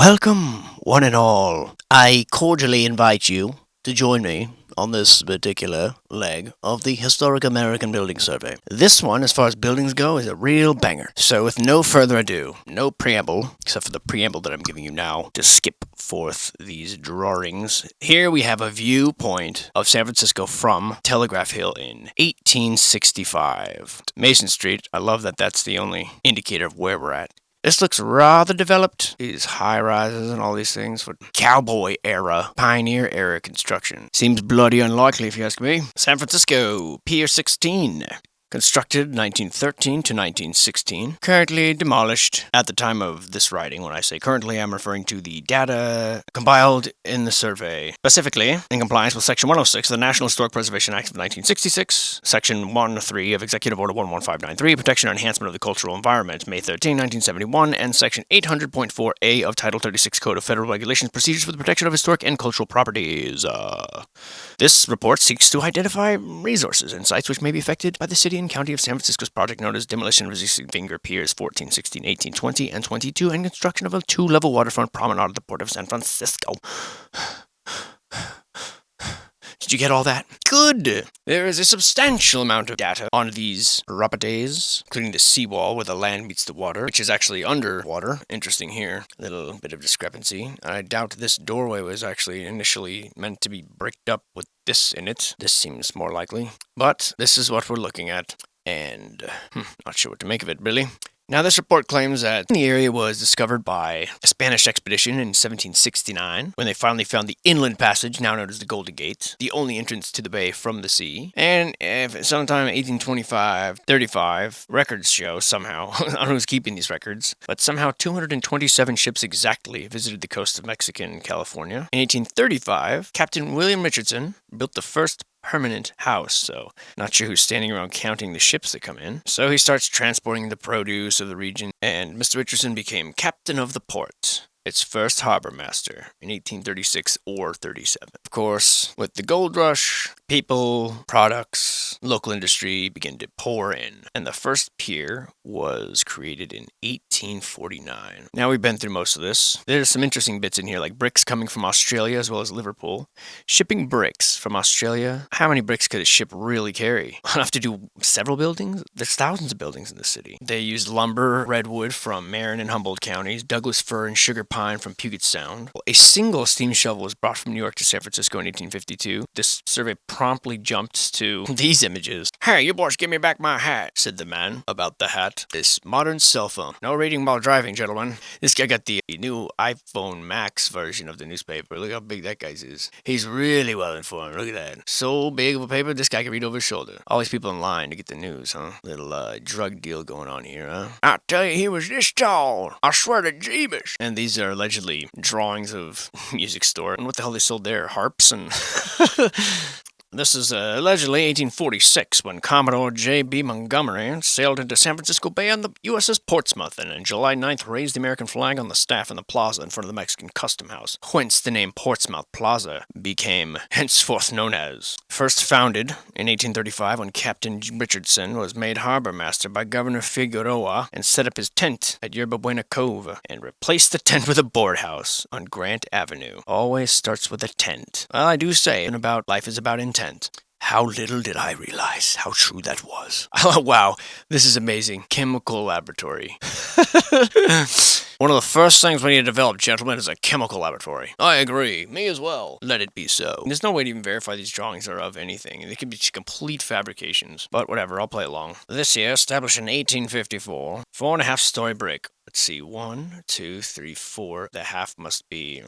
Welcome, one and all. I cordially invite you to join me on this particular leg of the Historic American Building Survey. This one, as far as buildings go, is a real banger. So with no further ado, no preamble, except for the preamble that I'm giving you now, to skip forth these drawings. Here we have a viewpoint of San Francisco from Telegraph Hill in 1865. Mason Street, I love that that's the only indicator of where we're at. This looks rather developed. These high-rises and all these things for cowboy era, pioneer era construction. Seems bloody unlikely if you ask me. San Francisco, Pier 16. Constructed 1913 to 1916. Currently demolished at the time of this writing. When I say currently, I'm referring to the data compiled in the survey. Specifically, in compliance with Section 106 of the National Historic Preservation Act of 1966, Section 1.3 of Executive Order 11593, Protection and Enhancement of the Cultural Environment, May 13, 1971, and Section 800.4A of Title 36 Code of Federal Regulations, Procedures for the Protection of Historic and Cultural Properties. This report seeks to identify resources and sites which may be affected by the city and county of San Francisco's project known as Demolition Resisting Finger Piers 14, 16, 18, 20, and 22, and construction of a two-level waterfront promenade at the port of San Francisco. Did you get all that? Good! There is a substantial amount of data on these properties, including the seawall where the land meets the water, which is actually underwater. Interesting here. A little bit of discrepancy. I doubt this doorway was actually initially meant to be bricked up with this in it. This seems more likely. But this is what we're looking at. And not sure what to make of it, really. Now, this report claims that the area was discovered by a Spanish expedition in 1769, when they finally found the inland passage, now known as the Golden Gate, the only entrance to the bay from the sea. And sometime in 1825-35, records show somehow, I don't know who's keeping these records, but somehow 227 ships exactly visited the coast of Mexican California. In 1835, Captain William Richardson built the first permanent house, so not sure who's standing around counting the ships that come in. So he starts transporting the produce of the region, and Mr. Richardson became captain of the port, its first harbor master, in 1836 or 37. Of course, with the gold rush, people, products, local industry begin to pour in, and the first pier was created in 1849. Now we've been through most of this. There's some interesting bits in here, like bricks coming from Australia as well as Liverpool. Shipping bricks from Australia. How many bricks could a ship really carry? Enough to do several buildings? There's thousands of buildings in the city. They used lumber, redwood from Marin and Humboldt counties, Douglas fir and sugar pine from Puget Sound. A single steam shovel was brought from New York to San Francisco in 1852. This survey promptly jumped to these images. "Hey, you boys give me back my hat," said the man about the hat. This modern cell phone. No reading while driving, gentlemen. This guy got the new iPhone Max version of the newspaper. Look how big that guy's is. He's really well informed. Look at that. So big of a paper, this guy can read over his shoulder. All these people in line to get the news, huh? Little drug deal going on here, huh? I tell you, he was this tall. I swear to Jeebus. And these are allegedly drawings of music store. And what the hell they sold there? Harps and... This is allegedly 1846 when Commodore J.B. Montgomery sailed into San Francisco Bay on the USS Portsmouth and on July 9th raised the American flag on the staff in the plaza in front of the Mexican Custom House, whence the name Portsmouth Plaza became henceforth known as. First founded in 1835 when Captain Richardson was made harbor master by Governor Figueroa and set up his tent at Yerba Buena Cove and replaced the tent with a boardhouse on Grant Avenue. Always starts with a tent. Well, I do say, and about life is about intent. How little did I realize how true that was. Oh, wow, this is amazing. Chemical laboratory. One of the first things we need to develop, gentlemen, is a chemical laboratory. I agree. Me as well. Let it be so. There's no way to even verify these drawings are of anything. They could be complete fabrications. But whatever, I'll play along. This year, established in 1854, 4.5-story brick. Let's see, 1, 2, 3, 4. The half must be...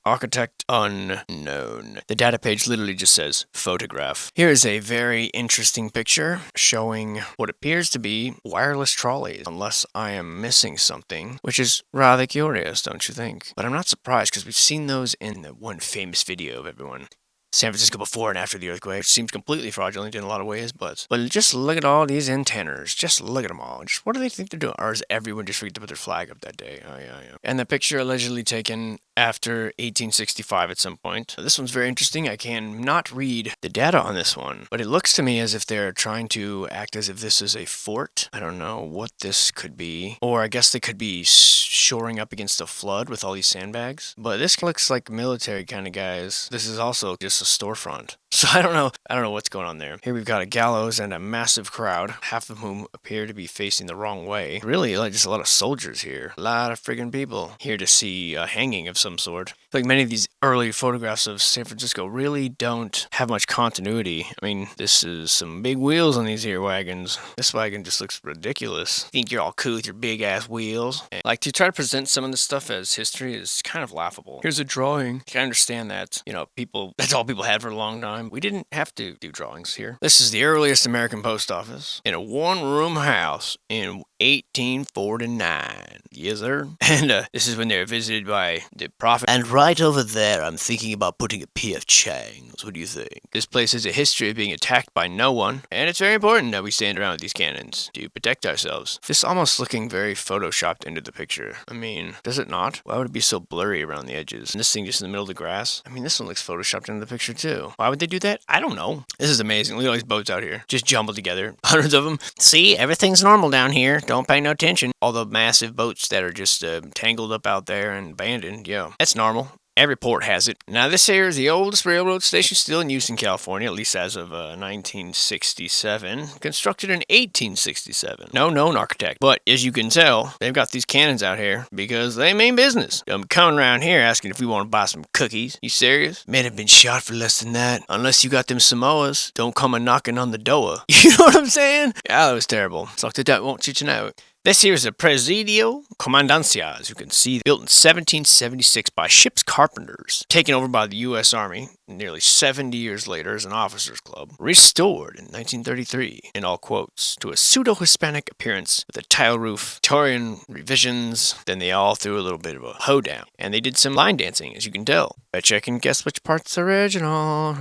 Architect unknown. The data page literally just says photograph. Here is a very interesting picture showing what appears to be wireless trolleys, unless I am missing something, which is rather curious, don't you think? But I'm not surprised because we've seen those in the one famous video of everyone San Francisco before and after the earthquake, which seems completely fraudulent in a lot of ways, but just look at all these antennas. Just look at them all. Just what do they think they're doing? Or is everyone just forget to put their flag up that day? Oh, yeah, yeah. And the picture allegedly taken after 1865 at some point. This one's very interesting. I can not read the data on this one, but it looks to me as if they're trying to act as if this is a fort. I don't know what this could be. Or I guess they could be shoring up against a flood with all these sandbags. But this looks like military kind of guys. This is also just a storefront. So I don't know what's going on there. Here we've got a gallows and a massive crowd, half of whom appear to be facing the wrong way. Really, like just a lot of soldiers here. A lot of friggin' people here to see a hanging of some sort. Like many of these early photographs of San Francisco really don't have much continuity. I mean, this is some big wheels on these here wagons. This wagon just looks ridiculous. Think you're all cool with your big ass wheels. And like to try to present some of this stuff as history is kind of laughable. Here's a drawing. I can understand that, that's all people had for a long time. We didn't have to do drawings here. This is the earliest American post office in a one-room house in 1849. Yes, sir. And this is when they were visited by the prophet. And right over there, I'm thinking about putting a P.F. Chang's. What do you think? This place has a history of being attacked by no one, and it's very important that we stand around with these cannons to protect ourselves. This almost looking very photoshopped into the picture. I mean, does it not? Why would it be so blurry around the edges? And this thing just in the middle of the grass? I mean, this one looks photoshopped into the picture too. Why would they do that? I don't know. This is amazing. Look at all these boats out here. Just jumbled together. Hundreds of them. See, everything's normal down here. Don't pay no attention. All the massive boats that are just tangled up out there and abandoned. Yeah, that's normal. Every port has it. Now, this here is the oldest railroad station still in use in California, at least as of 1967. Constructed in 1867. No known architect. But, as you can tell, they've got these cannons out here because they mean business. I'm coming around here asking if we want to buy some cookies. You serious? Men have been shot for less than that. Unless you got them Samoas, don't come a knocking on the door. You know what I'm saying? Yeah, that was terrible. It's like the duck won't teach you know. This here is a Presidio Comandancia, as you can see, built in 1776 by ship's carpenters, taken over by the U.S. Army nearly 70 years later as an officers' club, restored in 1933, in all quotes, to a pseudo-Hispanic appearance with a tile roof, Victorian revisions. Then they all threw a little bit of a hoedown, and they did some line dancing, as you can tell. Bet you can guess which part's original.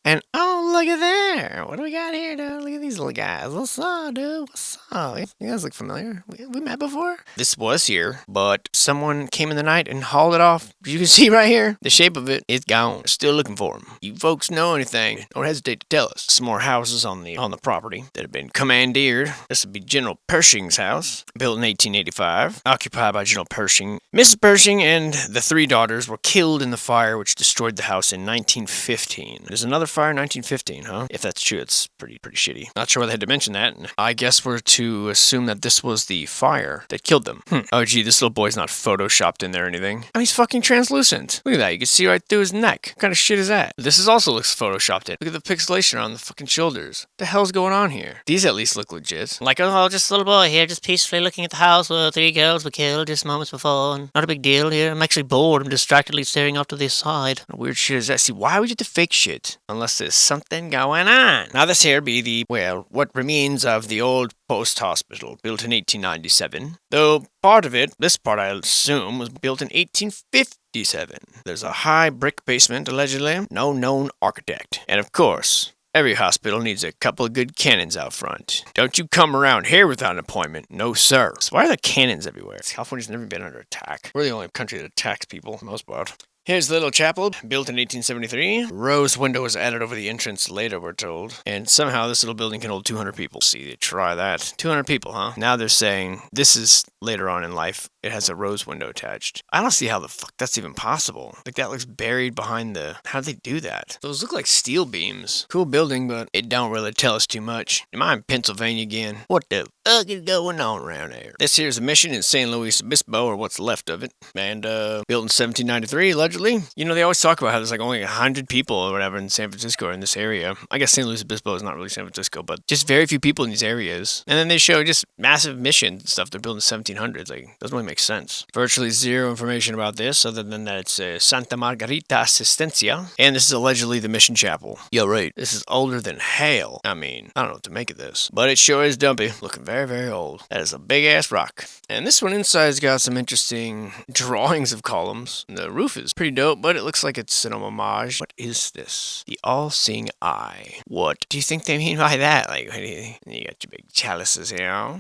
And oh, look at there. What do we got here, dude? Look at these little guys. What's up, dude? What's up? You guys look familiar. We met before? This was here, but someone came in the night and hauled it off. You can see right here, the shape of it is gone. Still looking for them. You folks know anything, don't hesitate to tell us. Some more houses on the property that have been commandeered. This would be General Pershing's house, built in 1885, occupied by General Pershing. Mrs. Pershing and the three daughters were killed in the fire which destroyed the house in 1915. There's another fire in 1915, huh? If that's true, it's pretty shitty. Not sure why they had to mention that. I guess we're to assume that this was the fire that killed them. Oh, gee, this little boy's not photoshopped in there or anything. I mean, he's fucking translucent. Look at that. You can see right through his neck. What kind of shit is that? This is also looks photoshopped in. Look at the pixelation on the fucking shoulders. What the hell's going on here? These at least look legit. Like, oh, just a little boy here, just peacefully looking at the house where 3 girls were killed just moments before, and not a big deal here. I'm actually bored. I'm distractedly staring off to the side. What weird shit is that? See, why would you do fake shit? Unless there's something going on. Now, this here be what remains of the old post hospital, built in 1897. Though part of it, this part I assume, was built in 1857. There's a high brick basement, allegedly. No known architect. And of course, every hospital needs a couple of good cannons out front. Don't you come around here without an appointment. No, sir. So why are there cannons everywhere? California's never been under attack. We're the only country that attacks people, for the most part. Here's the little chapel, built in 1873. Rose window was added over the entrance later, we're told. And somehow this little building can hold 200 people. See, try that. 200 people, huh? Now they're saying this is later on in life. It has a rose window attached. I don't see how the fuck that's even possible. Like, that looks buried behind the... How'd they do that? Those look like steel beams. Cool building, but it don't really tell us too much. Am I in Pennsylvania again? What the fuck is going on around here? This here's a mission in San Luis Obispo, or what's left of it. And, built in 1793, allegedly. You know, they always talk about how there's like only 100 people or whatever in San Francisco or in this area. I guess San Luis Obispo is not really San Francisco, but just very few people in these areas. And then they show just massive missions and stuff. They're building in 1700s. Like, doesn't really make sense. Virtually zero information about this other than that it's Santa Margarita Asistencia, and this is allegedly the mission chapel. Yeah, right. This is older than hell. I mean, I don't know what to make of this, but it sure is dumpy. Looking very, very old. That is a big-ass rock. And this one inside's got some interesting drawings of columns. The roof is pretty dope, but it looks like it's an homage. What is this? The all-seeing eye. What do you think they mean by that? Like, you got your big chalices here.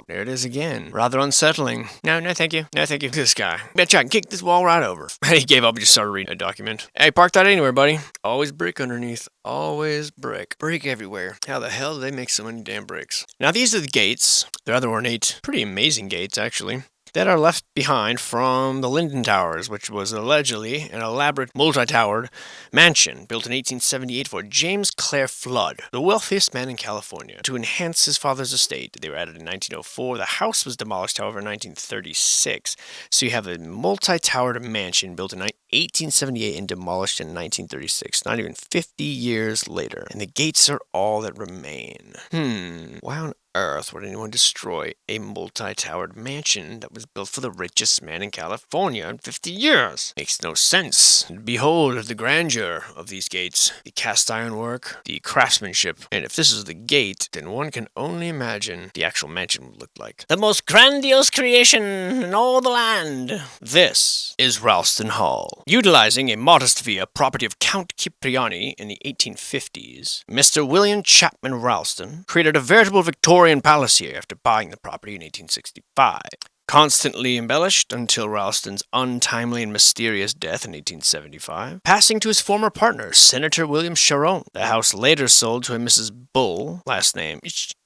There it is again. Rather unsettling. No, thank you. No, thank you. This guy. Bet you I can kick this wall right over. He gave up and just started reading a document. Hey, park that anywhere, buddy. Always brick underneath. Always brick. Brick everywhere. How the hell do they make so many damn bricks? Now, these are the gates. They're rather ornate. Pretty amazing gates, actually. That are left behind from the Linden Towers, which was allegedly an elaborate multi-towered mansion built in 1878 for James Clare Flood, the wealthiest man in California. To enhance his father's estate, they were added in 1904. The house was demolished, however, in 1936. So you have a multi-towered mansion built in 1878 and demolished in 1936, not even 50 years later. And the gates are all that remain. Why on earth would anyone destroy a multi-towered mansion that was built for the richest man in California in 50 years? Makes no sense. Behold the grandeur of these gates, the cast iron work, the craftsmanship, and if this is the gate, then one can only imagine the actual mansion would look like. The most grandiose creation in all the land. This is Ralston Hall. Utilizing a modest villa property of Count Cipriani in the 1850s, Mr. William Chapman Ralston created a veritable Victorian palace here after buying the property in 1865. Constantly embellished until Ralston's untimely and mysterious death in 1875, passing to his former partner, Senator William Sharon. The house later sold to a Mrs. Bull, last name,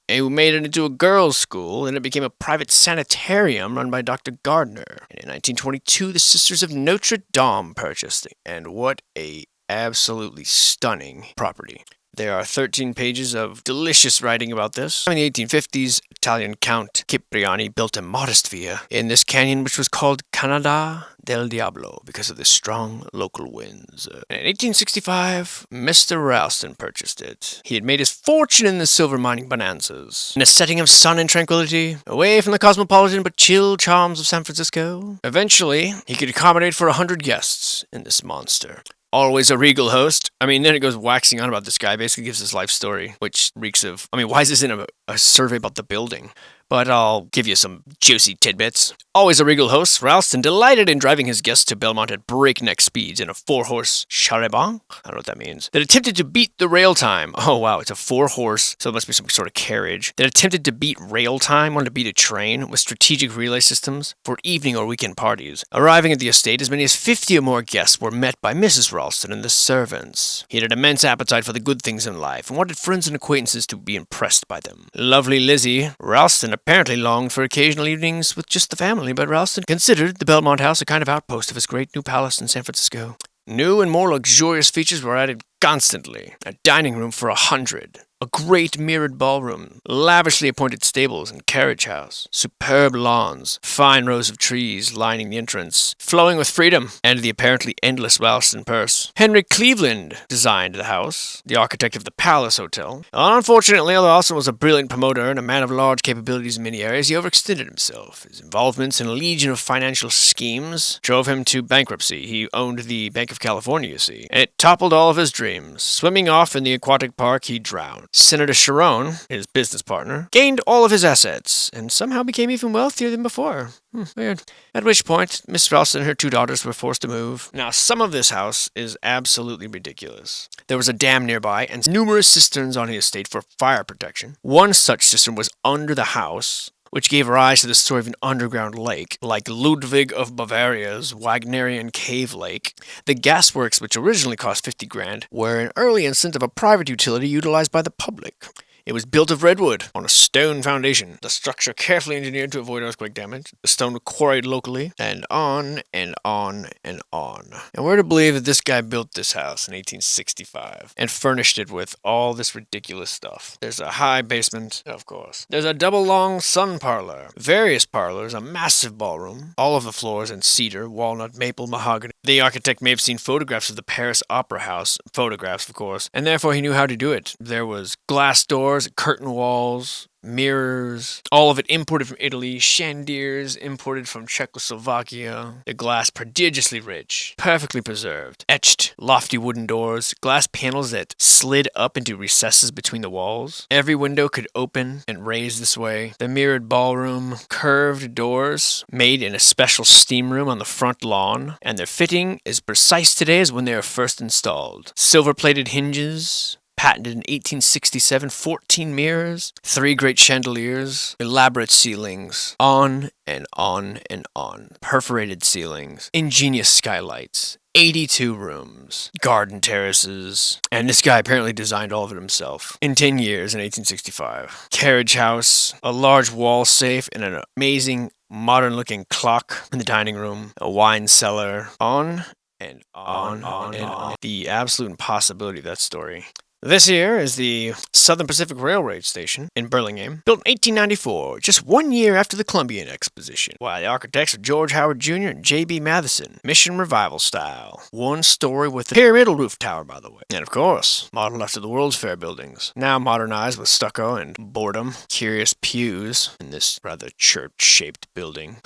who made it into a girls' school, and it became a private sanitarium run by Dr. Gardner. And in 1922, the Sisters of Notre Dame purchased it. And what a absolutely stunning property. There are 13 pages of delicious writing about this. In the 1850s, Italian Count Cipriani built a modest villa in this canyon which was called Canada del Diablo because of the strong local winds. In 1865, Mr. Ralston purchased it. He had made his fortune in the silver mining bonanzas. In a setting of sun and tranquility, away from the cosmopolitan but chill charms of San Francisco. Eventually, he could accommodate for 100 guests in this monster. Always a regal host. I mean, then it goes waxing on about this guy, basically gives his life story, which reeks of, why is this in a survey about the building? But I'll give you some juicy tidbits. Always a regal host, Ralston delighted in driving his guests to Belmont at breakneck speeds in a 4-horse charabanc, I don't know what that means, that attempted to beat the rail time. Oh wow, it's a 4-horse, so it must be some sort of carriage, that attempted to beat rail time, wanted to beat a train with strategic relay systems for evening or weekend parties. Arriving at the estate, as many as 50 or more guests were met by Mrs. Ralston and the servants. He had an immense appetite for the good things in life and wanted friends and acquaintances to be impressed by them. Lovely Lizzie, Ralston apparently longed for occasional evenings with just the family, but Ralston considered the Belmont House a kind of outpost of his great new palace in San Francisco. New and more luxurious features were added constantly. A dining room for 100. A great mirrored ballroom, lavishly appointed stables and carriage house, superb lawns, fine rows of trees lining the entrance, flowing with freedom, and the apparently endless Ralston purse. Henry Cleveland designed the house, the architect of the Palace Hotel. Unfortunately, although Ralston was a brilliant promoter and a man of large capabilities in many areas, he overextended himself. His involvements in a legion of financial schemes drove him to bankruptcy. He owned the Bank of California, you see, and it toppled all of his dreams. Swimming off in the aquatic park, he drowned. Senator Sharon, his business partner, gained all of his assets and somehow became even wealthier than before. Weird. At which point, Miss Ralston and her 2 daughters were forced to move. Now, some of this house is absolutely ridiculous. There was a dam nearby and numerous cisterns on the estate for fire protection. One such cistern was under the house, which gave rise to the story of an underground lake, like Ludwig of Bavaria's Wagnerian cave lake. The gasworks, which originally cost $50,000, were an early instance of a private utility utilized by the public. It was built of redwood on a stone foundation, the structure carefully engineered to avoid earthquake damage, the stone quarried locally, and on and on and on. And we're to believe that this guy built this house in 1865 and furnished it with all this ridiculous stuff. There's a high basement, of course. There's a double-long sun parlor, various parlors, a massive ballroom, all of the floors in cedar, walnut, maple, mahogany. The architect may have seen photographs of the Paris Opera House, photographs, of course, and therefore he knew how to do it. There was glass doors, curtain walls, mirrors, all of it imported from Italy, chandeliers imported from Czechoslovakia, the glass prodigiously rich, perfectly preserved, etched, lofty wooden doors, glass panels that slid up into recesses between the walls. Every window could open and raise this way. The mirrored ballroom, curved doors made in a special steam room on the front lawn, and their fitting is precise today as when they were first installed. Silver-plated hinges, patented in 1867, 14 mirrors, 3 great chandeliers, elaborate ceilings, on and on and on. Perforated ceilings, ingenious skylights, 82 rooms, garden terraces, and this guy apparently designed all of it himself. In 10 years, in 1865. Carriage house, a large wall safe, and an amazing modern-looking clock in the dining room, a wine cellar, on and on and on. The absolute impossibility of that story. This here is the Southern Pacific Railroad Station in Burlingame, built in 1894, just 1 year after the Columbian Exposition. Why, the architects are George Howard Jr. and J.B. Matheson. Mission Revival style. 1 story with a pyramidal roof tower, by the way. And of course, modeled after the World's Fair buildings. Now modernized with stucco and boredom. Curious pews in this rather church-shaped building.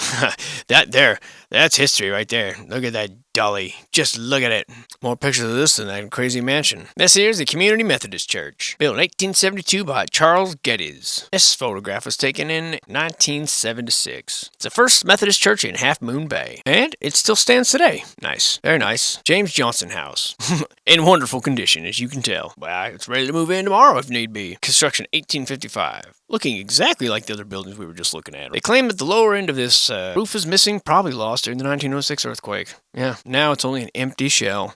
That's history right there. Look at that dolly. Just look at it. More pictures of this than that crazy mansion. This here's the Community Methodist Church, built in 1872 by Charles Geddes. This photograph was taken in 1976. It's the first Methodist church in Half Moon Bay, and it still stands today. Nice. Very nice. James Johnson House. In wonderful condition, as you can tell. Well, it's ready to move in tomorrow if need be. Construction 1855. Looking exactly like the other buildings we were just looking at. They claim that the lower end of this roof is missing, probably lost during the 1906 earthquake. Yeah, now it's only an empty shell.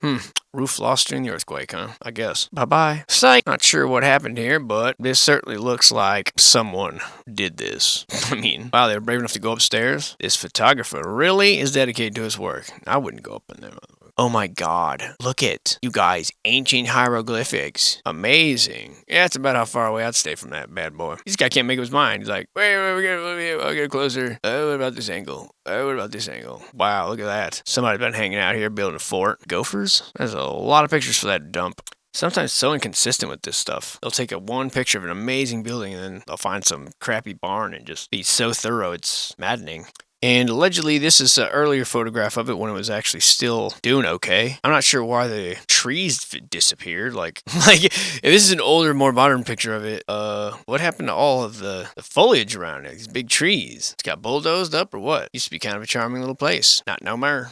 Roof lost during the earthquake, huh? I guess. Bye-bye. Psych. Not sure what happened here, but this certainly looks like someone did this. I mean, wow, they were brave enough to go upstairs. This photographer really is dedicated to his work. I wouldn't go up in there. Oh my god. Look at, you guys, ancient hieroglyphics. Amazing. Yeah, that's about how far away I'd stay from that bad boy. This guy can't make up his mind. He's like, wait, I'll get closer. Oh, what about this angle? Oh, what about this angle? Wow, look at that. Somebody's been hanging out here building a fort. Gophers? There's a lot of pictures for that dump. Sometimes so inconsistent with this stuff. They'll take one picture of an amazing building and then they'll find some crappy barn and just be so thorough it's maddening. And allegedly, this is an earlier photograph of it when it was actually still doing okay. I'm not sure why the trees disappeared. Like if this is an older, more modern picture of it, what happened to all of the foliage around it? These big trees. It's got bulldozed up or what? Used to be kind of a charming little place. Not no more.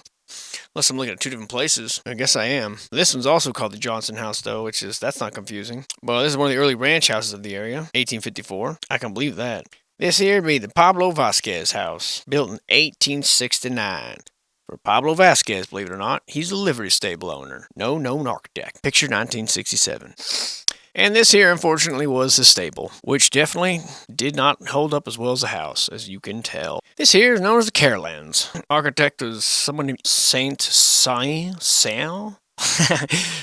Unless I'm looking at 2 different places. I guess I am. This one's also called the Johnson House, though, that's not confusing. Well, this is one of the early ranch houses of the area, 1854. I can believe that. This here would be the Pablo Vasquez house, built in 1869. For Pablo Vasquez, believe it or not, he's a livery stable owner. No known architect. Picture 1967. And this here, unfortunately, was the stable, which definitely did not hold up as well as a house, as you can tell. This here is known as the Carolands. Architect was someone named Saint Saint.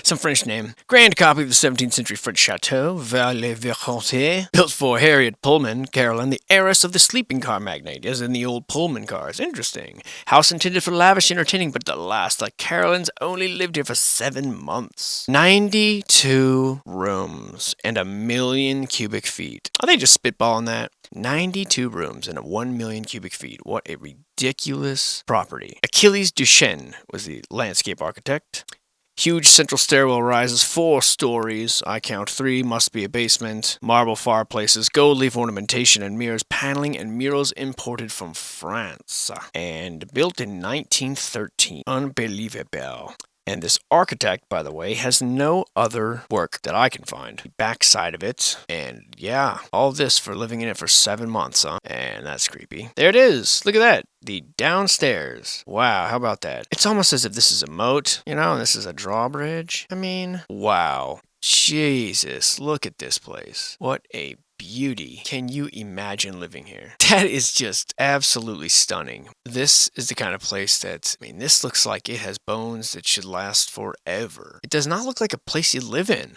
Some French name. Grand copy of the 17th century French chateau, Vallée-Vicomté, built for Harriet Pullman, Caroline, the heiress of the sleeping car magnate, as in the old Pullman cars. Interesting. House intended for lavish entertaining, but alas, the Carolines only lived here for 7 months. 92 rooms and 1 million cubic feet. Are they just spitballing that? 92 rooms and 1 million cubic feet. What a ridiculous property. Achilles Duchesne was the landscape architect. Huge central stairwell rises 4 stories. I count 3, must be a basement. Marble fireplaces, gold leaf ornamentation and mirrors, paneling and murals imported from France. And built in 1913. Unbelievable. And this architect, by the way, has no other work that I can find. The backside of it. And yeah, all this for living in it for 7 months, huh? And that's creepy. There it is. Look at that. The downstairs. Wow, how about that? It's almost as if this is a moat, and this is a drawbridge. I mean, wow. Jesus, look at this place. What a beauty. Can you imagine living here? That is just absolutely stunning. This is the kind of place this looks like it has bones that should last forever. It does not look like a place you live in.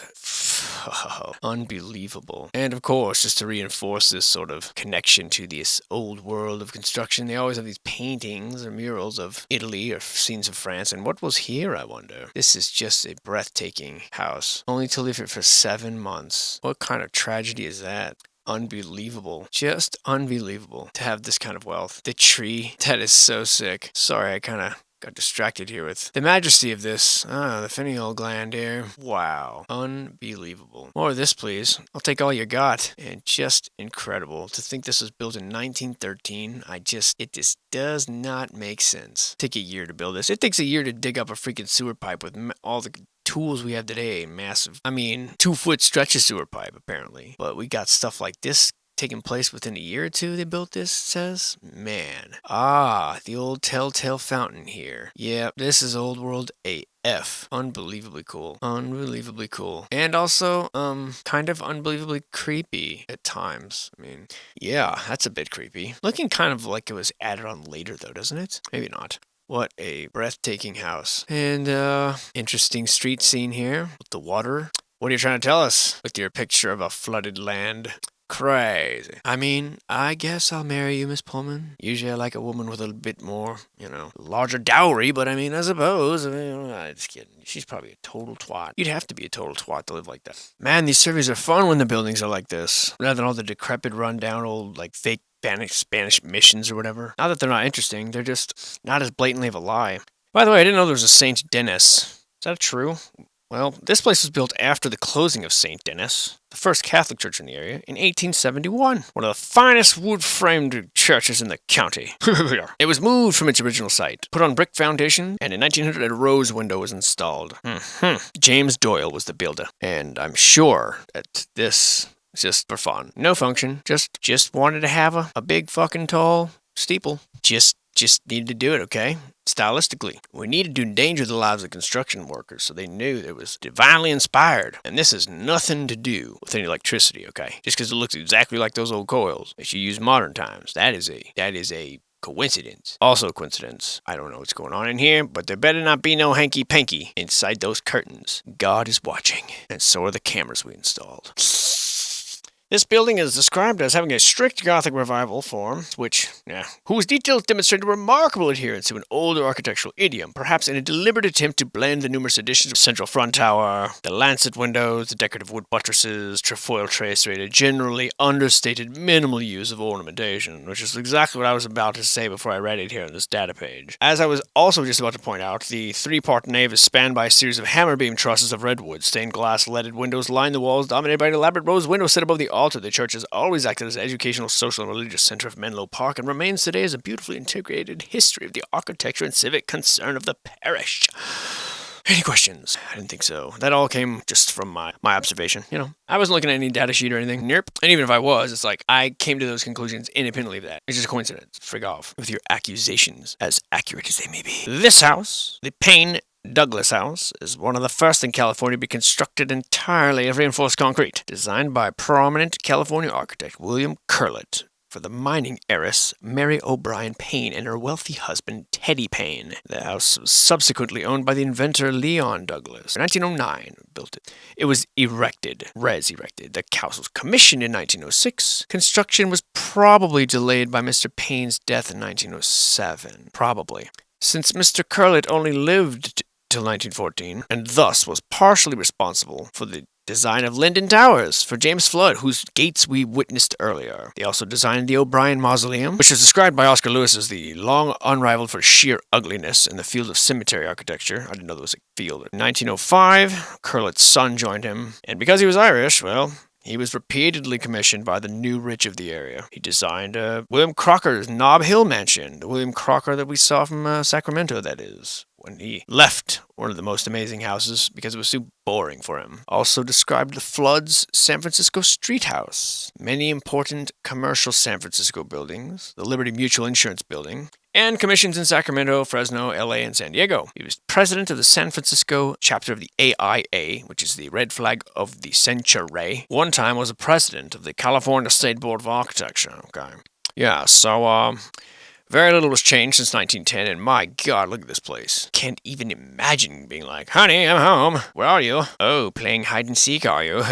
Unbelievable. And of course, just to reinforce this sort of connection to this old world of construction, they always have these paintings or murals of Italy or scenes of France. And what was here, I wonder? This is just a breathtaking house. Only to live here for 7 months. What kind of tragedy is that? unbelievable. Just unbelievable to have this kind of wealth. The tree, that is so sick. Sorry, I kind of got distracted here with the majesty of this. The pineal gland here. Wow. Unbelievable. More of this, please. I'll take all you got. And just incredible. To think this was built in 1913, it just does not make sense. Take a year to build this. It takes a year to dig up a freaking sewer pipe with all the tools we have today. Massive. 2-foot stretch of sewer pipe, apparently. But we got stuff like this taking place within a year or two they built this, it says. Man. The old telltale fountain here. Yep, this is old world AF. Unbelievably cool. Unbelievably cool. And also, kind of unbelievably creepy at times. Yeah, that's a bit creepy. Looking kind of like it was added on later though, doesn't it? Maybe not. What a breathtaking house. And, interesting street scene here with the water. What are you trying to tell us with your picture of a flooded land? Crazy. I guess I'll marry you, Miss Pullman. Usually I like a woman with a bit more, larger dowry, but I suppose, I'm just kidding. She's probably a total twat. You'd have to be a total twat to live like that. Man, these surveys are fun when the buildings are like this, rather than all the decrepit, run-down old, fake Spanish missions or whatever. Not that they're not interesting, they're just not as blatantly of a lie. By the way, I didn't know there was a St. Denis. Is that true? Well, this place was built after the closing of St. Denis, the first Catholic church in the area, in 1871. One of the finest wood-framed churches in the county. It was moved from its original site, put on brick foundation, and in 1900 a rose window was installed. James Doyle was the builder, and I'm sure that this is just for fun. No function, just wanted to have a big fucking tall steeple. Just needed to do it, okay? Stylistically. We needed to endanger the lives of construction workers so they knew it was divinely inspired. And this has nothing to do with any electricity, okay? Just because it looks exactly like those old coils that you use modern times. That is a coincidence. Also coincidence. I don't know what's going on in here, but there better not be no hanky-panky inside those curtains. God is watching, and so are the cameras we installed. This building is described as having a strict Gothic revival form, whose details demonstrate a remarkable adherence to an older architectural idiom, perhaps in a deliberate attempt to blend the numerous additions of central front tower, the lancet windows, the decorative wood buttresses, trefoil tracery, a generally understated minimal use of ornamentation, which is exactly what I was about to say before I read it here on this data page. As I was also just about to point out, the 3-part nave is spanned by a series of hammer beam trusses of redwood. Stained glass leaded windows line the walls, dominated by an elaborate rose window set above the altar. The church has always acted as an educational, social, and religious center of Menlo Park and remains today as a beautifully integrated history of the architecture and civic concern of the parish. Any questions? I didn't think so. That all came just from my observation. I wasn't looking at any data sheet or anything. Nope. And even if I was, it's like I came to those conclusions independently of that. It's just a coincidence. Frig off with your accusations, as accurate as they may be. This house, the Payne Douglas House, is one of the first in California to be constructed entirely of reinforced concrete, designed by prominent California architect William Curlett for the mining heiress Mary O'Brien Payne and her wealthy husband Teddy Payne. The house was subsequently owned by the inventor Leon Douglas. In 1909, built it. It was erected. The house was commissioned in 1906. Construction was probably delayed by Mr. Payne's death in 1907. Probably. Since Mr. Curlett only lived till 1914, and thus was partially responsible for the design of Linden Towers for James Flood, whose gates we witnessed earlier. They also designed the O'Brien Mausoleum, which is described by Oscar Lewis as the long unrivaled for sheer ugliness in the field of cemetery architecture. I didn't know there was a field. In 1905, Curlett's son joined him, and because he was Irish, he was repeatedly commissioned by the new rich of the area. He designed William Crocker's Nob Hill mansion, the William Crocker that we saw from Sacramento, that is, when he left one of the most amazing houses because it was too boring for him. Also described the Flood's San Francisco Street House, many important commercial San Francisco buildings, the Liberty Mutual Insurance Building, and commissions in Sacramento, Fresno, LA, and San Diego. He was president of the San Francisco chapter of the AIA, which is the red flag of the century. One time was a president of the California State Board of Architecture. Okay. Yeah, so, very little was changed since 1910, and my God, look at this place. Can't even imagine being like, honey, I'm home. Where are you? Oh, playing hide and seek, are you?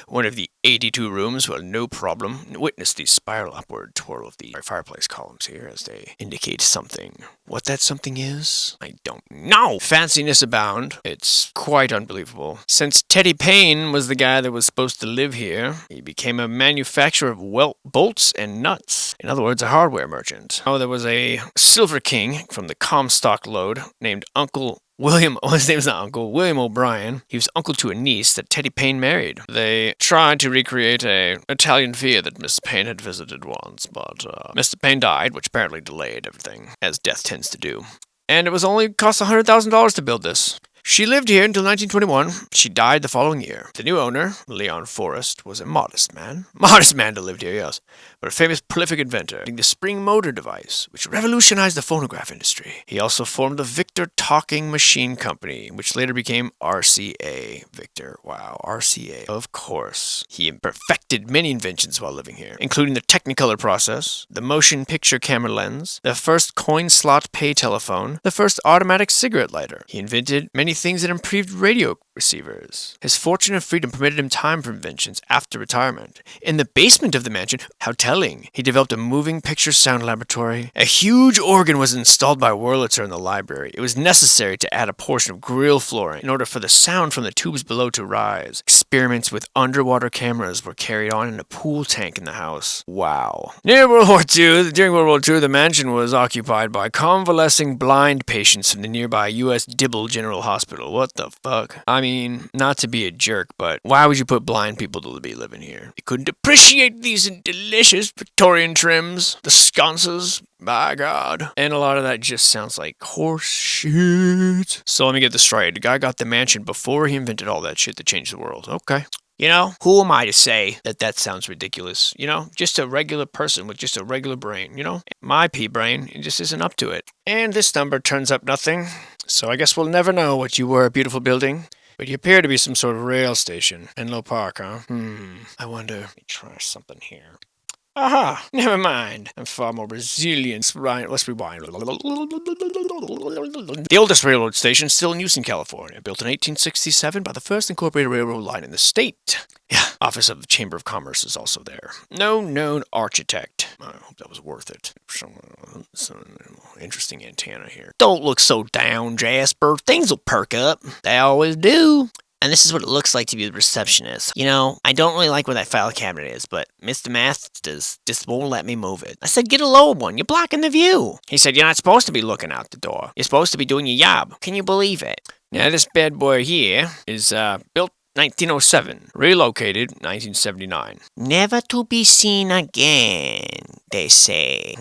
One of the 82 rooms, well, no problem. Witness the spiral upward twirl of the fireplace columns here as they indicate something. What that something is, I don't know. Fanciness abound. It's quite unbelievable. Since Teddy Payne was the guy that was supposed to live here, he became a manufacturer of bolts and nuts. In other words, a hardware merchant. Oh, there was a Silver King from the Comstock Lode named Uncle William, his name's not Uncle, William O'Brien. He was uncle to a niece that Teddy Payne married. They tried to recreate a Italian villa that Mr. Payne had visited once, but Mr. Payne died, which apparently delayed everything, as death tends to do. And it was only cost $100,000 to build this. She lived here until 1921. She died the following year. The new owner, Leon Forrest, was a modest man. Modest man that lived here, yes. But a famous prolific inventor, the spring motor device, which revolutionized the phonograph industry. He also formed the Victor Talking Machine Company, which later became RCA. Victor, wow, RCA. Of course. He perfected many inventions while living here, including the Technicolor process, the motion picture camera lens, the first coin slot pay telephone, the first automatic cigarette lighter. He invented many things that improved radio receivers. His fortune and freedom permitted him time for inventions after retirement. In the basement of the mansion, how telling, he developed a moving picture sound laboratory. A huge organ was installed by Wurlitzer in the library. It was necessary to add a portion of grill flooring in order for the sound from the tubes below to rise. Experiments with underwater cameras were carried on in a pool tank in the house. Wow. During World War II, the mansion was occupied by convalescing blind patients from the nearby U.S. Dibble General Hospital. What the fuck? I mean, not to be a jerk, but why would you put blind people to be living here? They couldn't appreciate these delicious Victorian trims, the sconces, by God. And a lot of that just sounds like horse shit. So let me get this straight. The guy got the mansion before he invented all that shit that changed the world. Okay. You know, who am I to say that sounds ridiculous? You know, just a regular person with just a regular brain, you know? My pea brain, it just isn't up to it. And this number turns up nothing. So I guess we'll never know what you were, beautiful building. But you appear to be some sort of rail station. Enlow Park, huh? I wonder. Let me try something here. Aha, never mind. I'm far more resilient. Right, let's rewind. The oldest railroad station still in use in California, built in 1867 by the first incorporated railroad line in the state. Yeah, Office of the Chamber of Commerce is also there. No known architect. I hope that was worth it. Some interesting antenna here. Don't look so down, Jasper. Things will perk up. They always do. And this is what it looks like to be the receptionist. You know, I don't really like where that file cabinet is, but Mr. Masters just won't let me move it. I said, get a lower one. You're blocking the view. He said, you're not supposed to be looking out the door. You're supposed to be doing your job. Can you believe it? Now, this bad boy here is built 1907, relocated 1979. Never to be seen again, they say.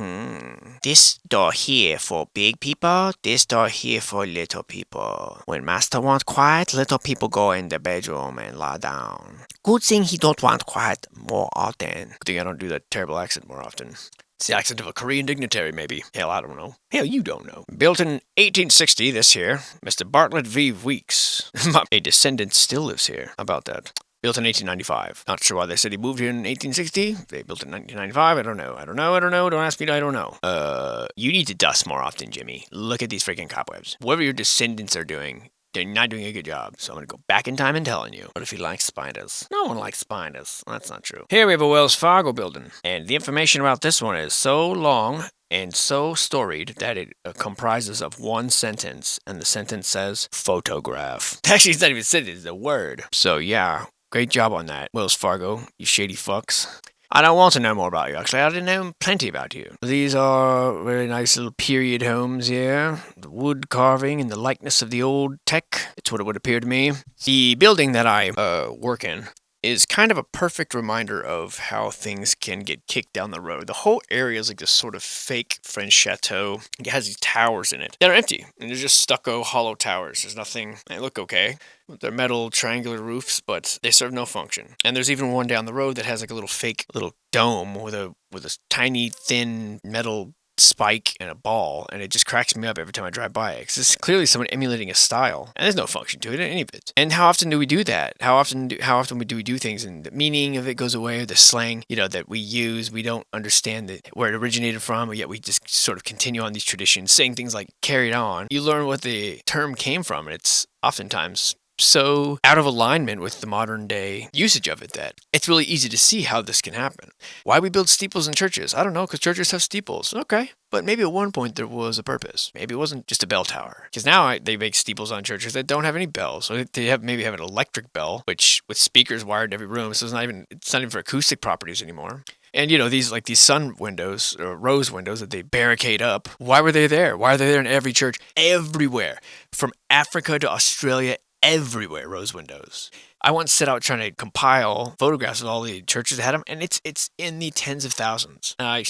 This door here for big people, this door here for little people. When master want quiet, little people go in the bedroom and lie down. Good thing he don't want quiet more often. Good thing I don't do that terrible accent more often. It's the accent of a Korean dignitary, maybe. Hell, I don't know. Hell, you don't know. Built in 1860 this year, Mr. Bartlett V. Weeks. A descendant still lives here. How about that? Built in 1895. Not sure why they said he moved here in 1860. They built in 1995. I don't know. Don't ask me. I don't know. You need to dust more often, Jimmy. Look at these freaking cobwebs. Whatever your descendants are doing, they're not doing a good job, so I'm going to go back in time and telling you. What if you like spiders? No one likes spiders. That's not true. Here we have a Wells Fargo building, and the information about this one is so long and so storied that it comprises of one sentence, and the sentence says, photograph. Actually, it's not even a sentence, it's a word. So yeah, great job on that, Wells Fargo, you shady fucks. I don't want to know more about you, actually. I didn't know plenty about you. These are really nice little period homes here. The wood carving and the likeness of the old tech. It's what it would appear to me. The building that I work in is kind of a perfect reminder of how things can get kicked down the road. The whole area is like this sort of fake French chateau. It has these towers in it that are empty, and they're just stucco, hollow towers. There's nothing. They look okay. They're metal triangular roofs, but they serve no function. And there's even one down the road that has like a little fake little dome with a tiny thin metal spike and a ball, and it just cracks me up every time I drive by it, because it's clearly someone emulating a style, and there's no function to it, any of it. And how often do we do that? How often do we do things, and the meaning of it goes away, the slang, that we use, we don't understand where it originated from, but yet we just sort of continue on these traditions, saying things like carried on. You learn what the term came from, and it's oftentimes so out of alignment with the modern day usage of it that it's really easy to see how this can happen. Why we build steeples in churches? I don't know, because churches have steeples. Okay. But maybe at one point there was a purpose. Maybe it wasn't just a bell tower. Because now they make steeples on churches that don't have any bells. So they maybe have an electric bell, which with speakers wired in every room. So it's not even for acoustic properties anymore. And these sun windows or rose windows that they barricade up. Why were they there? Why are they there in every church? Everywhere. From Africa to Australia, everywhere, rose windows. I once set out trying to compile photographs of all the churches that had them, and it's in the tens of thousands. I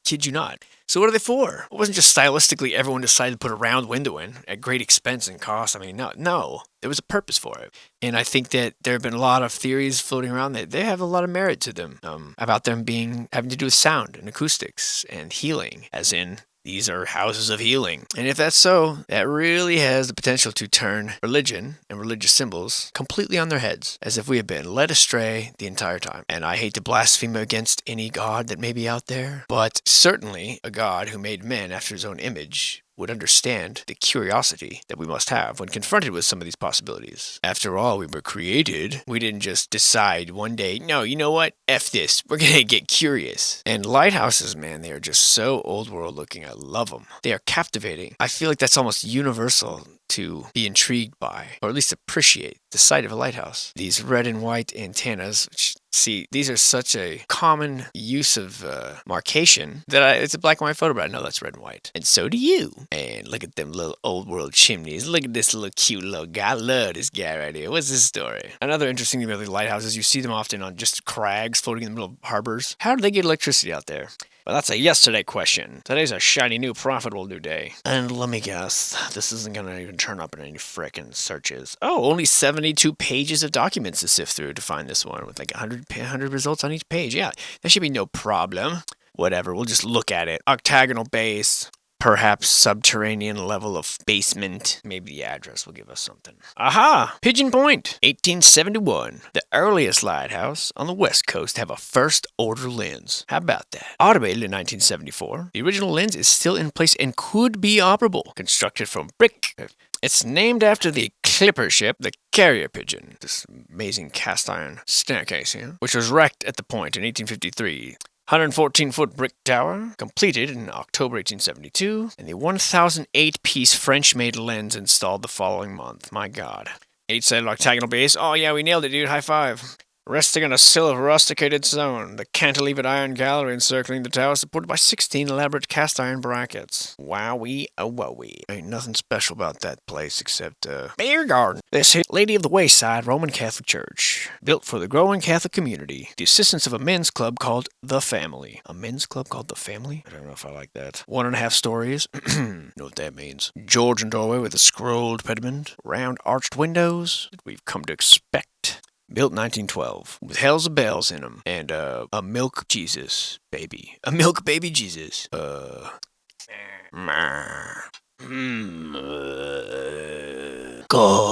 kid you not. So what are they for? It wasn't just stylistically everyone decided to put a round window in at great expense and cost. I mean, no. There was a purpose for it. And I think that there have been a lot of theories floating around that they have a lot of merit to them about them having to do with sound and acoustics and healing, as in these are houses of healing. And if that's so, that really has the potential to turn religion and religious symbols completely on their heads, as if we have been led astray the entire time. And I hate to blaspheme against any god that may be out there, but certainly a God who made men after his own image would understand the curiosity that we must have when confronted with some of these possibilities. After all, we were created. We didn't just decide one day, no, you know what? F this. We're going to get curious. And lighthouses, man, they are just so old world looking. I love them. They are captivating. I feel like that's almost universal to be intrigued by, or at least appreciate, the sight of a lighthouse. These red and white antennas, which, see, these are such a common use of marcation that it's a black and white photo, but I know that's red and white. And so do you. And look at them little old world chimneys. Look at this little cute little guy. I love this guy right here. What's his story? Another interesting thing about the lighthouses, you see them often on just crags floating in the middle of harbors. How do they get electricity out there? Well, that's a yesterday question. Today's a shiny new profitable new day. And let me guess, this isn't going to even turn up in any frickin' searches. Oh, only 72 pages of documents to sift through to find this one with like 100 results on each page. Yeah, that should be no problem. Whatever, we'll just look at it. Octagonal base. Perhaps subterranean level of basement. Maybe the address will give us something. Aha! Pigeon Point, 1871. The earliest lighthouse on the west coast to have a first-order lens. How about that? Automated in 1974, the original lens is still in place and could be operable. Constructed from brick. It's named after the clipper ship, the Carrier Pigeon. This amazing cast-iron staircase here, which was wrecked at the point in 1853. 114-foot brick tower, completed in October 1872, and the 1,008-piece French-made lens installed the following month. My God. 8-sided octagonal base. Oh yeah, we nailed it, dude. High five. Resting on a sill of rusticated stone, the cantilevered iron gallery encircling the tower supported by 16 elaborate cast-iron brackets. Wowee, oh wowee. Ain't nothing special about that place except, beer garden. This here, Lady of the Wayside Roman Catholic Church, built for the growing Catholic community, the assistance of a men's club called The Family. A men's club called The Family? I don't know if I like that. 1.5 stories. Know what that means. Georgian doorway with a scrolled pediment, round arched windows that we've come to expect. Built 1912, with hells of bells in them, and a milk Jesus baby. A milk baby Jesus. Go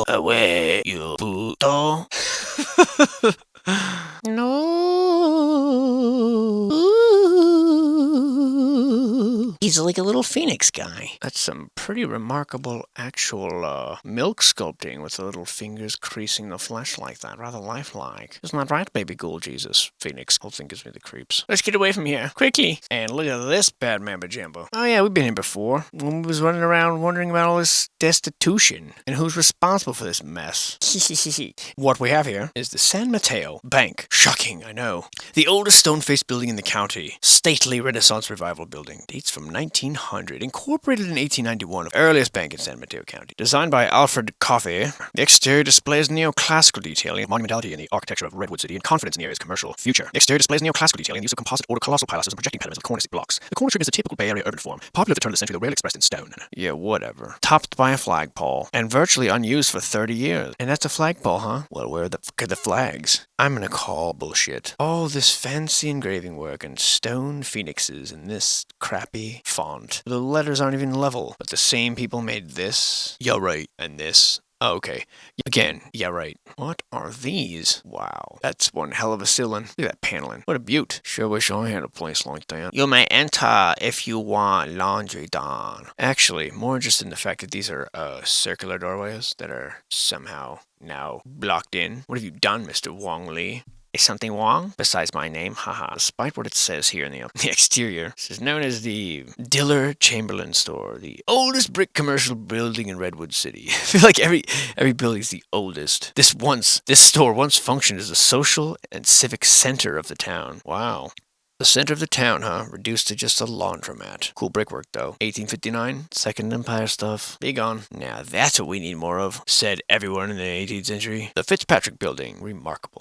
away, you puto. No. He's like a little phoenix guy. That's some pretty remarkable actual milk sculpting with the little fingers creasing the flesh like that. Rather lifelike. Isn't that right, baby Ghoul Jesus? Phoenix. Whole thing gives me the creeps. Let's get away from here. Quickly. And look at this bad mambo jumbo. Oh yeah, we've been here before. When we was running around wondering about all this destitution and who's responsible for this mess. What we have here is the San Mateo Bank. Shocking, I know. The oldest stone-faced building in the county. Stately Renaissance Revival building. Dates from 1900. Incorporated in 1891. Earliest bank in San Mateo County. Designed by Alfred Coffey. The exterior displays neoclassical detailing, monumentality in the architecture of Redwood City, and confidence in the area's commercial future. The exterior displays neoclassical detailing, the use of composite order colossal pilasters and projecting pediments with cornice blocks. The cornice is a typical Bay Area urban form, popular at the turn of the century, though rarely expressed in stone. Yeah, whatever. Topped by a flagpole, and virtually unused for 30 years. And that's a flagpole, huh? Well, where the fuck are the flags? I'm gonna call bullshit. All this fancy engraving work and stone phoenixes in this crappy font. The letters aren't even level, but the same people made this. Yeah, right. And this. Oh, okay. Again, yeah, right. What are these? Wow. That's one hell of a ceiling. Look at that paneling. What a beaut. Sure wish I had a place like that. You may enter if you want laundry done. Actually, more interested in the fact that these are circular doorways that are somehow now blocked in. What have you done, Mr. Wong Lee? Is something wrong besides my name? Haha. Despite what it says here in the exterior, this is known as the Diller Chamberlain Store, the oldest brick commercial building in Redwood City. I feel like every building is the oldest. This store once functioned as a social and civic center of the town. Wow. The center of the town, huh? Reduced to just a laundromat. Cool brickwork, though. 1859, Second Empire stuff. Be gone. Now that's what we need more of, said everyone in the 18th century. The Fitzpatrick Building. Remarkable.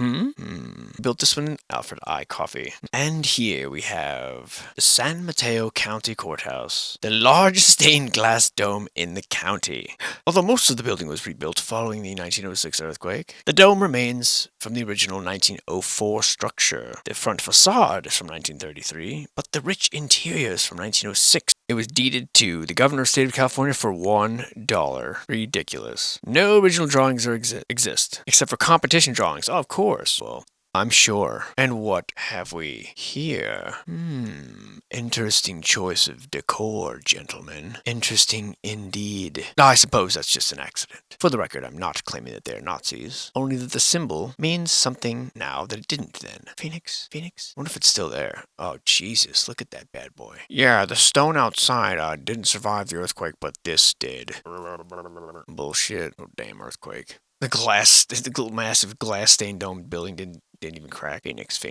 Built this one in Alfred I. Coffee. And here we have the San Mateo County Courthouse. The largest stained glass dome in the county. Although most of the building was rebuilt following the 1906 earthquake, the dome remains from the original 1904 structure. The front facade is from 1933, but the rich interior is from 1906. It was deeded to the governor of the state of California for $1. Ridiculous. No original drawings exist, except for competition drawings. Oh, of course. Well, I'm sure. And what have we here? Interesting choice of decor, gentlemen. Interesting indeed. I suppose that's just an accident. For the record, I'm not claiming that they're Nazis, only that the symbol means something now that it didn't then. Phoenix? I wonder if it's still there. Oh, Jesus, look at that bad boy. Yeah, the stone outside didn't survive the earthquake, but this did. Bullshit. Oh, damn earthquake. The massive glass-stained domed building didn't even crack. Phoenix.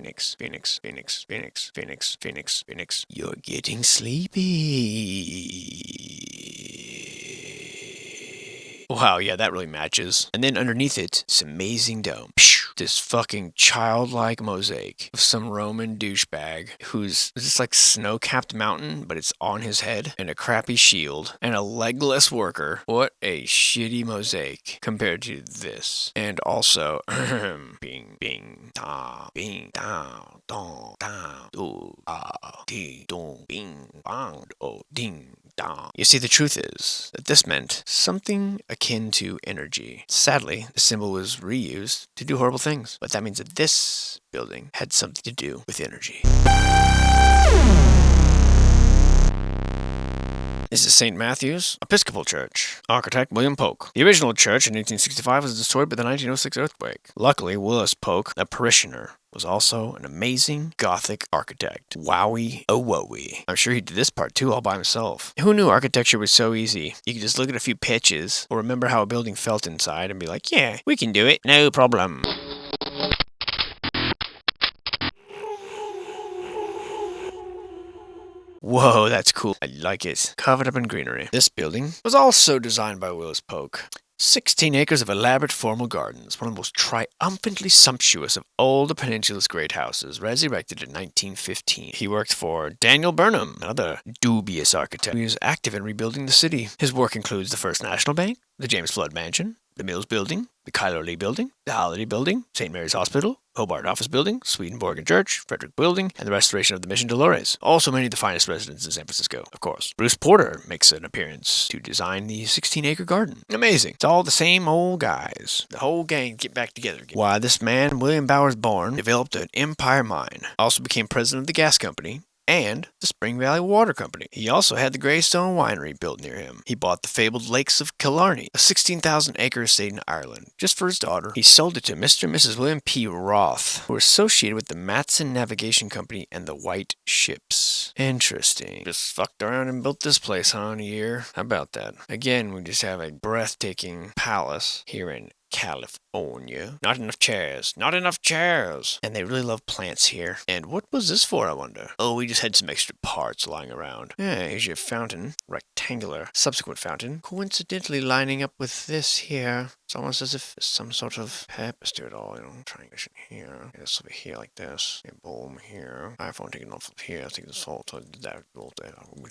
You're getting sleepy. Wow, yeah, that really matches. And then underneath it, this amazing dome. This fucking childlike mosaic of some Roman douchebag who's just like snow-capped mountain, but it's on his head, and a crappy shield, and a legless worker. What a shitty mosaic compared to this. And also, bing, da, bing, down, dong, down, do, ding, dong, bing, bang, do, ding, dong. You see, the truth is that this meant something akin to energy. Sadly, the symbol was reused to do horrible things, but that means that this building had something to do with energy. This is St. Matthew's Episcopal Church. Architect William Polk. The original church in 1865 was destroyed by the 1906 earthquake. Luckily, Willis Polk, a parishioner, was also an amazing Gothic architect. Wowie, oh wowie. I'm sure he did this part too all by himself. Who knew architecture was so easy? You could just look at a few pitches, or remember how a building felt inside, and be like, yeah, we can do it, no problem. Whoa, that's cool. I like it. Covered up in greenery. This building was also designed by Willis Polk. 16 acres of elaborate formal gardens, one of the most triumphantly sumptuous of all the peninsula's great houses, resurrected in 1915. He worked for Daniel Burnham, another dubious architect, who was active in rebuilding the city. His work includes the First National Bank, the James Flood Mansion, the Mills Building, the Kyler Lee Building, the Holiday Building, St. Mary's Hospital, Hobart Office Building, Swedenborg Church, Frederick Building, and the restoration of the Mission Dolores. Also many of the finest residences in San Francisco, of course. Bruce Porter makes an appearance to design the 16-acre garden. Amazing. It's all the same old guys. The whole gang get back together again. Why, this man, William Bowers Bourne, developed an empire mine. Also became president of the gas company and the Spring Valley Water Company. He also had the Greystone Winery built near him. He bought the fabled Lakes of Killarney, a 16,000-acre estate in Ireland, just for his daughter. He sold it to Mr. and Mrs. William P. Roth, who were associated with the Matson Navigation Company and the White Ships. Interesting. Just fucked around and built this place, huh, in a year? How about that? Again, we just have a breathtaking palace here in California. Not enough chairs. And they really love plants here. And what was this for, I wonder? Oh, we just had some extra parts lying around. Yeah, here's your fountain. Rectangular. Subsequent fountain. Coincidentally lining up with this here. It's almost as if there's some sort of purpose to it all, triangulation here. This will be here like this. A boom here. iPhone taken off of here. I think this whole to that.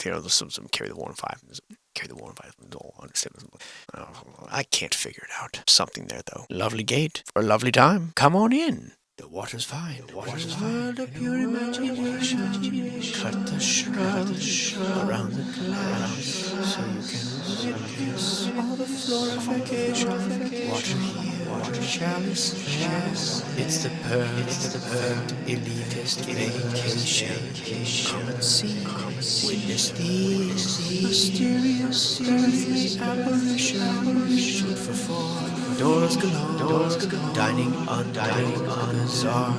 Here, some carry the 1.5. Carry the 1.5. I can't figure it out. Something there, though. Lovely gate for a lovely time. Come on in. The water's fine. World of pure imagination. Cut the shrubs around the glass so you can witness all the florification. Water here, water chalice there. It's the perfect elitist vacation. Come and see, witness these mysterious earthly apparitions. Shoot for 4. Doors galore, dining on bizarre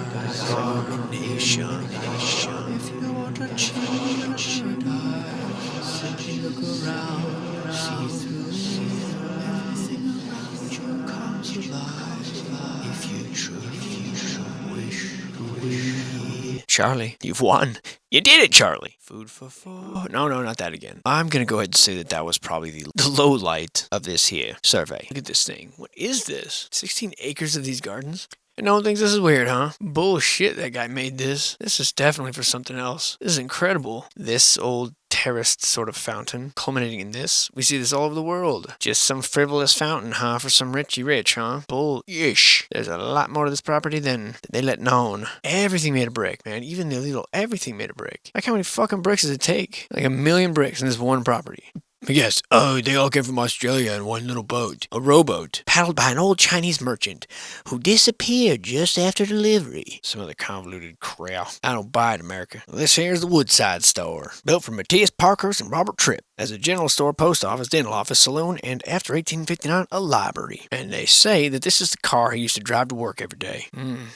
illumination. If you want a chill and a paradise, simply look around, see through. Everything around you comes alive. If you truly wish to wish. Charlie, you've won. You did it, Charlie. Food for thought. No, not that again. I'm gonna go ahead and say that was probably the low light of this here survey. Look at this thing. What is this? 16 acres of these gardens? And no one thinks this is weird, huh? Bullshit, that guy made this. This is definitely for something else. This is incredible. This old terraced sort of fountain, culminating in this. We see this all over the world. Just some frivolous fountain, huh? For some richy rich, huh? Bull-ish. There's a lot more to this property than they let known. Everything made of brick, man. Even the little everything made of brick. Like, how many fucking bricks does it take? Like 1,000,000 bricks in this one property. Yes, they all came from Australia in one little boat. A rowboat. Paddled by an old Chinese merchant who disappeared just after delivery. Some other convoluted crap. I don't buy it, America. This here's the Woodside Store. Built for Matthias Parkhurst and Robert Tripp. As a general store, post office, dental office, saloon, and after 1859, a library. And they say that this is the car he used to drive to work every day.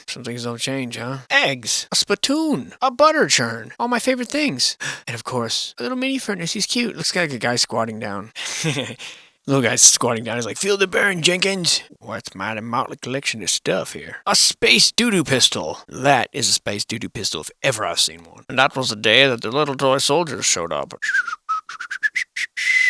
Some things don't change, huh? Eggs. A spittoon. A butter churn. All my favorite things. And of course, a little mini furnace. He's cute. Looks like a guy squatting down. Little guy's squatting down. He's like, feel the burn, Jenkins. What's mighty motley collection of stuff here? A space doo-doo pistol. That is a space doo-doo pistol if ever I've seen one. And that was the day that the little toy soldiers showed up.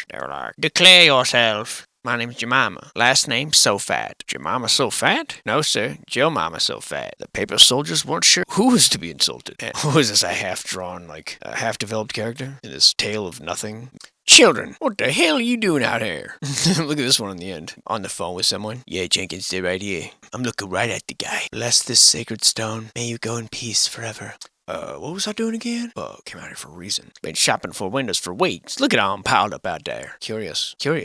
They were like, declare yourself. My name's Jemima. Last name, So Fat. Jemima So Fat? No, sir. Joe Mama So Fat. The paper soldiers weren't sure who was to be insulted. And who is this, a half-drawn, like, a half-developed character in this tale of nothing? Children, what the hell are you doing out here? Look at this one on the end. On the phone with someone. Yeah, Jenkins, stay right here. I'm looking right at the guy. Bless this sacred stone. May you go in peace forever. What was I doing again? Oh, came out here for a reason. Been shopping for windows for weeks. Look at all them piled up out there. Curious. When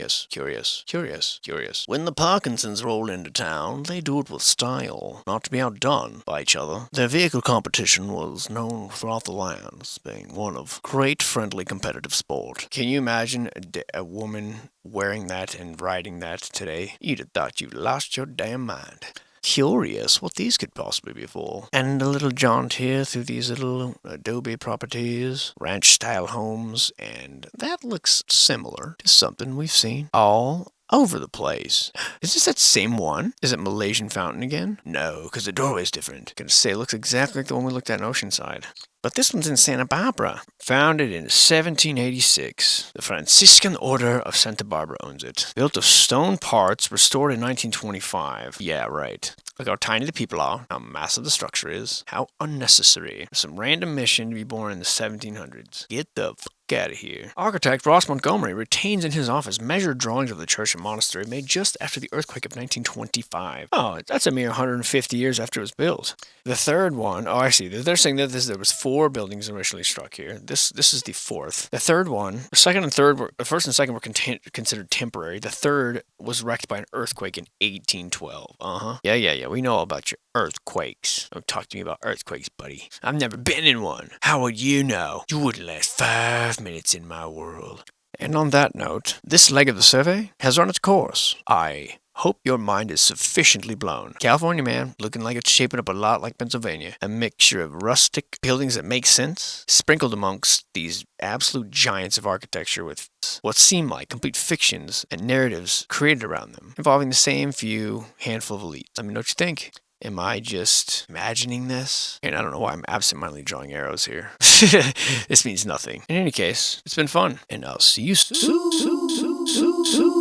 the Parkinsons roll into town, they do it with style, not to be outdone by each other. Their vehicle competition was known throughout the land as being one of great friendly competitive sport. Can you imagine a woman wearing that and riding that today? You'd have thought you'd lost your damn mind. Curious what these could possibly be for. And a little jaunt here through these little adobe properties, ranch-style homes, and that looks similar to something we've seen all over the place. Is this that same one? Is it Malaysian fountain again? No, because the doorway's different. Gonna say it looks exactly like the one we looked at in Oceanside. But this one's in Santa Barbara. Founded in 1786. The Franciscan Order of Santa Barbara owns it. Built of stone parts, restored in 1925. Yeah, right. Look how tiny the people are, how massive the structure is, how unnecessary. Some random mission to be born in the 1700s. Get the fuck out of here. Architect Ross Montgomery retains in his office measured drawings of the church and monastery made just after the earthquake of 1925. Oh, that's a mere 150 years after it was built. The third one, oh, I see. They're saying that there was 4 buildings originally struck here. This is the 4th. The third one, the second and third were, the first and second were considered temporary. The third was wrecked by an earthquake in 1812. Yeah. We know all about your earthquakes. Don't talk to me about earthquakes, buddy. I've never been in one. How would you know? You wouldn't last 5 minutes in my world. And on that note, this leg of the survey has run its course. I hope your mind is sufficiently blown. California, man, looking like it's shaping up a lot like Pennsylvania. A mixture of rustic buildings that make sense, sprinkled amongst these absolute giants of architecture with what seem like complete fictions and narratives created around them, involving the same few handful of elites. Let me know what you think. Am I just imagining this? And I don't know why I'm absentmindedly drawing arrows here. This means nothing. In any case, it's been fun, and I'll see you soon.